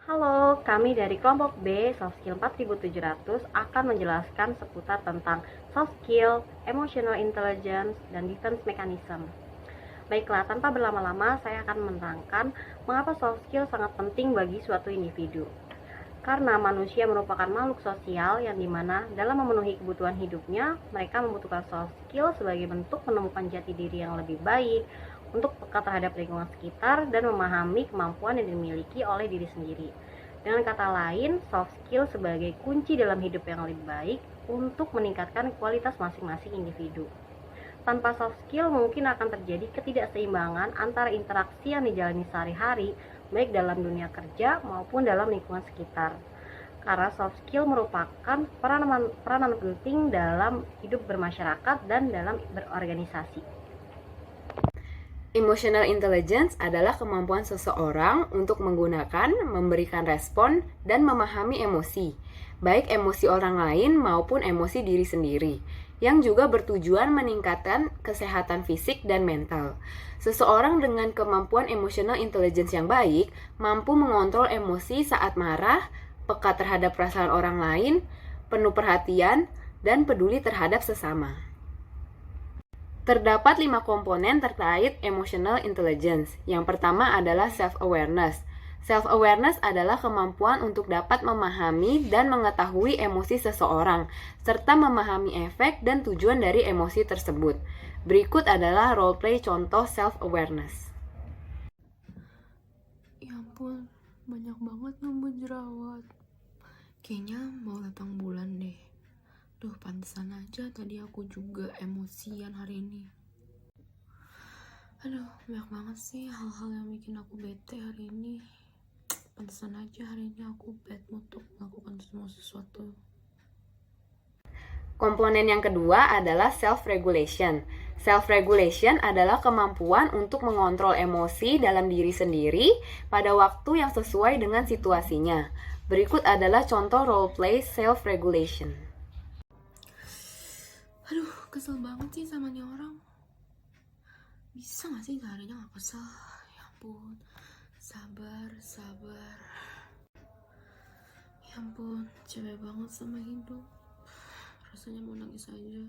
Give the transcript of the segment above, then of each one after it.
Halo, kami dari kelompok B, Soft Skill 4700 akan menjelaskan seputar tentang soft skill, emotional intelligence, dan defense mechanism. Baiklah, tanpa berlama-lama, saya akan menerangkan mengapa soft skill sangat penting bagi suatu individu. Karena manusia merupakan makhluk sosial yang dimana dalam memenuhi kebutuhan hidupnya, mereka membutuhkan soft skill sebagai bentuk menemukan jati diri yang lebih baik, untuk peka terhadap lingkungan sekitar, dan memahami kemampuan yang dimiliki oleh diri sendiri. Dengan kata lain, soft skill sebagai kunci dalam hidup yang lebih baik untuk meningkatkan kualitas masing-masing individu. Tanpa soft skill mungkin akan terjadi ketidakseimbangan antara interaksi yang dijalani sehari-hari, baik dalam dunia kerja maupun dalam lingkungan sekitar. Karena soft skill merupakan peranan penting dalam hidup bermasyarakat dan dalam berorganisasi. Emotional intelligence adalah kemampuan seseorang untuk menggunakan, memberikan respon, dan memahami emosi, baik emosi orang lain maupun emosi diri sendiri, yang juga bertujuan meningkatkan kesehatan fisik dan mental. Seseorang dengan kemampuan emotional intelligence yang baik mampu mengontrol emosi saat marah, peka terhadap perasaan orang lain, penuh perhatian, dan peduli terhadap sesama. Terdapat 5 komponen terkait emotional intelligence. Yang pertama adalah self-awareness. Self-awareness adalah kemampuan untuk dapat memahami dan mengetahui emosi seseorang, serta memahami efek dan tujuan dari emosi tersebut. Berikut adalah role play contoh self-awareness. Ya ampun, banyak banget nyambut jerawat. Kayaknya mau datang bulan deh. Duh, pantesan aja tadi aku juga emosian hari ini. Aduh, banyak banget sih hal-hal yang bikin aku bete hari ini. Pantesan aja hari ini aku bad mood untuk melakukan semua sesuatu. Komponen yang kedua adalah self-regulation. Self-regulation adalah kemampuan untuk mengontrol emosi dalam diri sendiri pada waktu yang sesuai dengan situasinya. Berikut adalah contoh role play self-regulation. Aduh, kesel banget sih sama nih orang. Bisa gak sih seharinya gak kesel? Ya ampun, sabar. Ya ampun, cewek banget sama hidup. Rasanya mau nangis aja.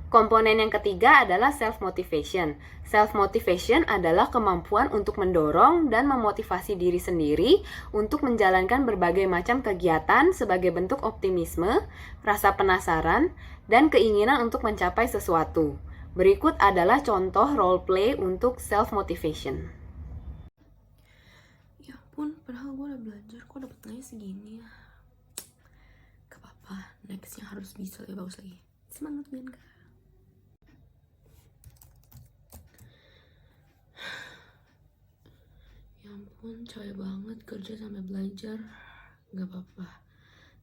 Komponen yang ketiga adalah self-motivation. Self-motivation adalah kemampuan untuk mendorong dan memotivasi diri sendiri untuk menjalankan berbagai macam kegiatan sebagai bentuk optimisme, rasa penasaran, dan keinginan untuk mencapai sesuatu. Berikut adalah contoh role play untuk self-motivation. Ya ampun, padahal gue udah belajar, kok dapet nilai segini ya. Gak apa-apa, nextnya harus bisa lebih bagus lagi. Semangat Bianca. Ya ampun, capek banget kerja sampai belajar. Gak apa-apa,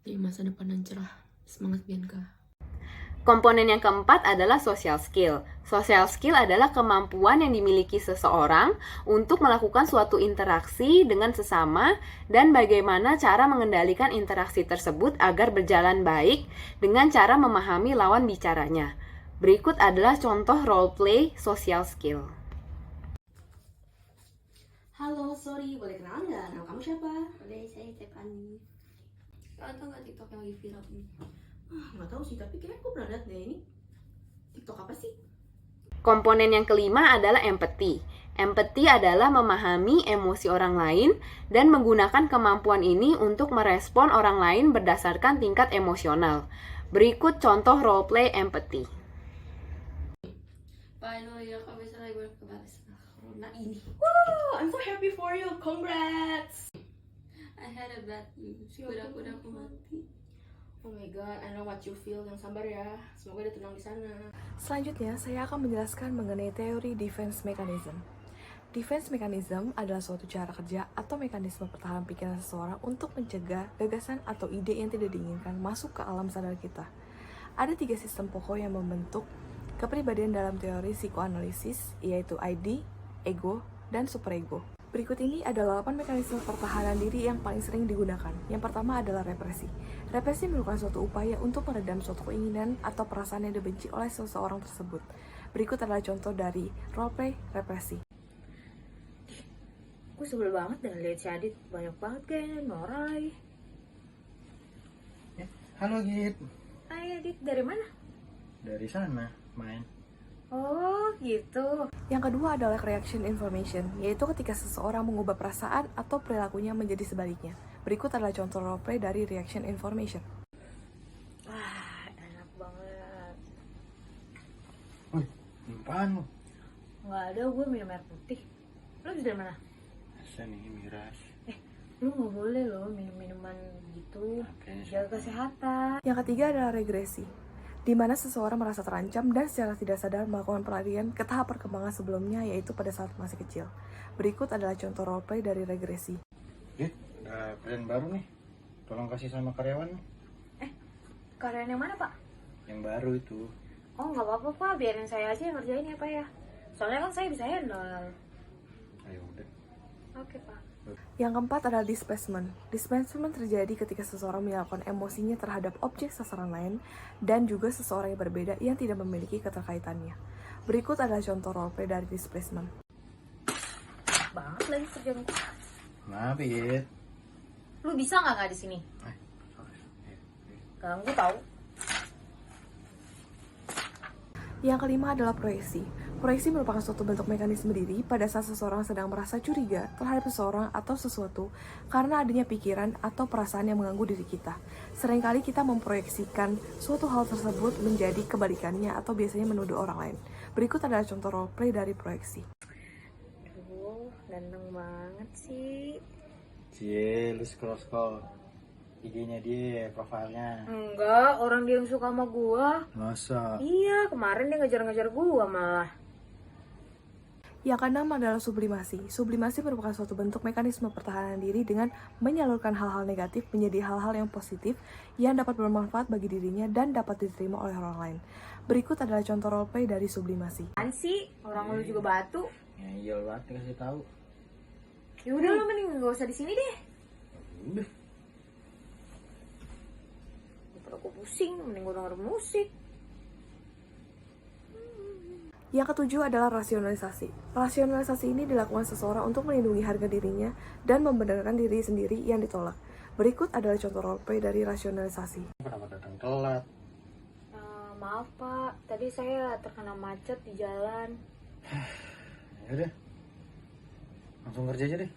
demi masa depan yang cerah. Semangat Bianca. Komponen yang keempat adalah social skill. Social skill adalah kemampuan yang dimiliki seseorang untuk melakukan suatu interaksi dengan sesama dan bagaimana cara mengendalikan interaksi tersebut agar berjalan baik dengan cara memahami lawan bicaranya. Berikut adalah contoh role play social skill. Halo, sorry, boleh kenalan nggak? Nama kamu siapa? Boleh, saya Tiffany. Kalian tau nggak TikTok yang lagi viral ini? Nggak tahu sih, tapi kayaknya aku pernah lihat deh ini. TikTok apa sih? Komponen yang kelima adalah empathy. Empathy adalah memahami emosi orang lain dan menggunakan kemampuan ini untuk merespon orang lain berdasarkan tingkat emosional. Berikut contoh role play empathy. Finally, aku bisa lagi berbahas corona ini. Wow, I'm so happy for you. Congrats. I had a bad news. Kuda-kudaku mati. Oh my god, I know what you feel. Yang sabar ya. Semoga dia tenang di sana. Selanjutnya, saya akan menjelaskan mengenai teori defense mechanism. Defense mechanism adalah suatu cara kerja atau mekanisme pertahanan pikiran seseorang untuk mencegah gagasan atau ide yang tidak diinginkan masuk ke alam sadar kita. Ada 3 sistem pokok yang membentuk kepribadian dalam teori psikoanalisis, yaitu ID, ego, dan superego. Berikut ini adalah 8 mekanisme pertahanan diri yang paling sering digunakan. Yang pertama adalah represi. Represi merupakan suatu upaya untuk meredam suatu keinginan atau perasaan yang dibenci oleh seseorang tersebut. Berikut adalah contoh dari roleplay represi. Aku sebel banget dengan lihat si Adit. Banyak banget kayaknya Nora lagi. Halo Git, Hai Adit, dari mana? dari sana main. Oh gitu. Yang kedua adalah reaction information, yaitu ketika seseorang mengubah perasaan atau perilakunya menjadi sebaliknya. Berikut adalah contoh roleplay dari reaction information. Wah, enak banget. Wih, apaan lu? Nggak ada, gue minum air putih. Lo dari mana? Masa nih miras? Lu nggak boleh loh minum-minuman gitu. Kayaknya Jaga kesehatan. Yang ketiga adalah regresi, di mana seseorang merasa terancam dan secara tidak sadar melakukan pelarian ke tahap perkembangan sebelumnya, yaitu pada saat masih kecil. Berikut adalah contoh roleplay dari regresi. Git, ada klien baru nih. Tolong kasih sama karyawan. Karyawan yang mana Pak? Yang baru itu. Oh nggak apa-apa Pak, biarin saya aja yang ngerjain ya Pak ya. Soalnya kan saya bisa handle. Ayo udah. Oke Pak. Yang keempat adalah displacement. Displacement terjadi ketika seseorang menyalurkan emosinya terhadap objek sasaran lain dan juga seseorang yang berbeda yang tidak memiliki keterkaitannya. Berikut adalah contoh roleplay dari displacement. Banget lagi kerjaan gue. Maaf Git. Lu bisa nggak di sini? Sorry. Ganggu tau. Yang kelima adalah proyeksi. Proyeksi merupakan suatu bentuk mekanisme diri pada saat seseorang sedang merasa curiga terhadap seseorang atau sesuatu karena adanya pikiran atau perasaan yang mengganggu diri kita. Seringkali kita memproyeksikan suatu hal tersebut menjadi kebalikannya atau biasanya menuduh orang lain. Berikut adalah contoh roleplay dari proyeksi. Aduh, ganteng banget sih. Cie, lu scroll IG-nya dia, profilnya. Enggak, orang dia yang suka sama gua. Masa? Iya, kemarin dia ngejar-ngejar gua malah. Yang keenam adalah sublimasi. Sublimasi merupakan suatu bentuk mekanisme pertahanan diri dengan menyalurkan hal-hal negatif menjadi hal-hal yang positif yang dapat bermanfaat bagi dirinya dan dapat diterima oleh orang lain. Berikut adalah contoh roleplay dari sublimasi. Apaan sih? Orang lu juga batu. Ngeyel banget kasih tahu. Ya udah lu mending gak usah di sini deh. Udah. Daripada aku pusing, mending gua denger musik. Yang ketujuh adalah rasionalisasi. Rasionalisasi ini dilakukan seseorang untuk melindungi harga dirinya dan membenarkan diri sendiri yang ditolak. Berikut adalah contoh roleplay dari rasionalisasi. Kenapa datang telat? Maaf Pak, tadi saya terkena macet di jalan. Ya udah. Langsung kerja aja deh.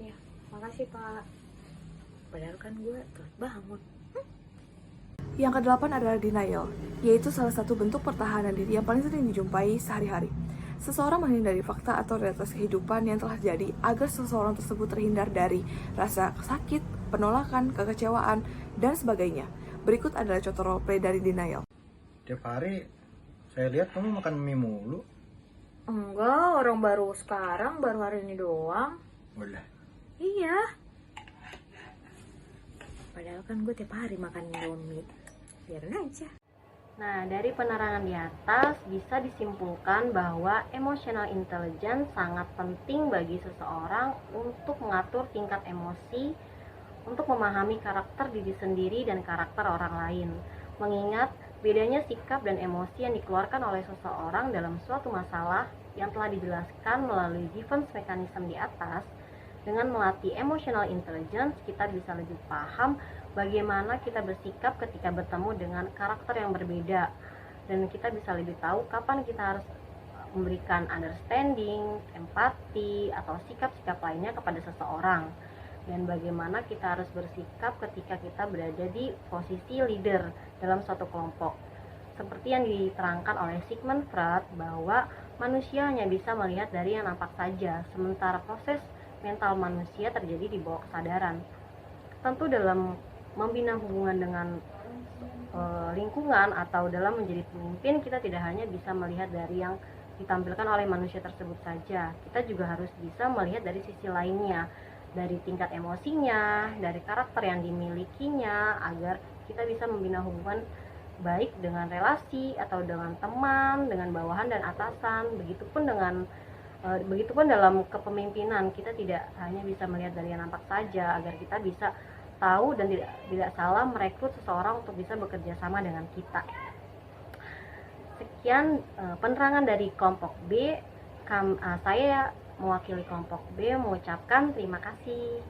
Ya, makasih Pak. Padahal kan gue telat bangun. Yang kedelapan adalah denial, yaitu salah satu bentuk pertahanan diri yang paling sering dijumpai sehari-hari. Seseorang menghindari fakta atau realitas kehidupan yang telah terjadi agar seseorang tersebut terhindar dari rasa sakit, penolakan, kekecewaan, dan sebagainya. Berikut adalah contoh roleplay dari denial. Tiap hari saya lihat kamu makan mie mulu. Enggak, orang baru sekarang, baru hari ini doang. Udah. Iya. Padahal kan gue tiap hari makan Indomie. Biarin aja. Nah, dari penerangan di atas bisa disimpulkan bahwa emotional intelligence sangat penting bagi seseorang untuk mengatur tingkat emosi, untuk memahami karakter diri sendiri dan karakter orang lain. Mengingat bedanya sikap dan emosi yang dikeluarkan oleh seseorang dalam suatu masalah yang telah dijelaskan melalui defense mechanism di atas. Dengan melatih emotional intelligence, kita bisa lebih paham bagaimana kita bersikap ketika bertemu dengan karakter yang berbeda, dan kita bisa lebih tahu kapan kita harus memberikan understanding, empati, atau sikap-sikap lainnya kepada seseorang, dan bagaimana kita harus bersikap ketika kita berada di posisi leader dalam suatu kelompok. Seperti yang diterangkan oleh Sigmund Freud bahwa manusia hanya bisa melihat dari yang nampak saja, sementara proses mental manusia terjadi di bawah kesadaran. Tentu dalam membina hubungan dengan lingkungan atau dalam menjadi pemimpin, kita tidak hanya bisa melihat dari yang ditampilkan oleh manusia tersebut saja. Kita juga harus bisa melihat dari sisi lainnya, dari tingkat emosinya, dari karakter yang dimilikinya, agar kita bisa membina hubungan baik dengan relasi atau dengan teman, dengan bawahan dan atasan. Begitupun dalam kepemimpinan, kita tidak hanya bisa melihat dari yang nampak saja, agar kita bisa tahu dan tidak salah merekrut seseorang untuk bisa bekerja sama dengan kita. Sekian penerangan dari kelompok B. Saya Mewakili kelompok B mengucapkan terima kasih.